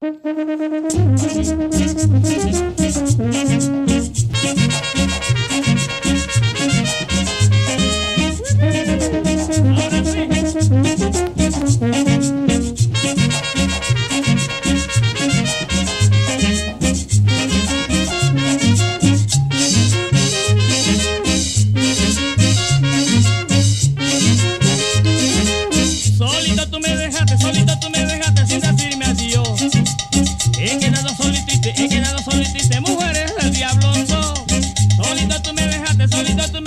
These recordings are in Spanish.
Solito tú me dejaste sin decirme adiós. He quedado solo y triste, mujeres del diablo son. Solito tú me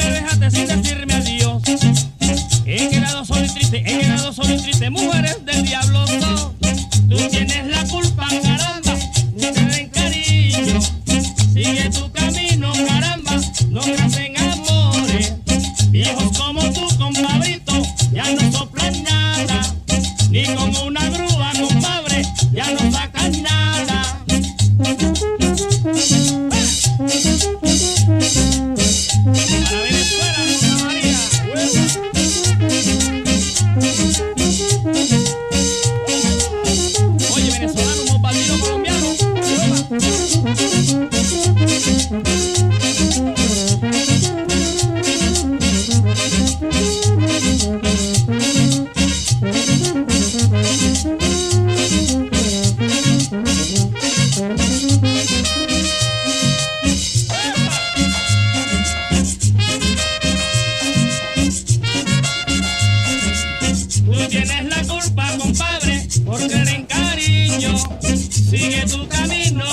dejaste sin decirme adiós. He quedado solo y triste, mujeres del diablo son. Tú tienes la culpa, caramba, no te den cariño. Sigue tu camino, caramba, no creas en amores. Viejos como tú, compadrito, ya no soplan nada. Ni con una grúa, compadre, ya no sacan nada. Para Venezuela, Santa María. Oye, venezolano, un bombardino colombiano. Tú tienes la culpa, compadre, por creer en cariño. Sigue tu camino.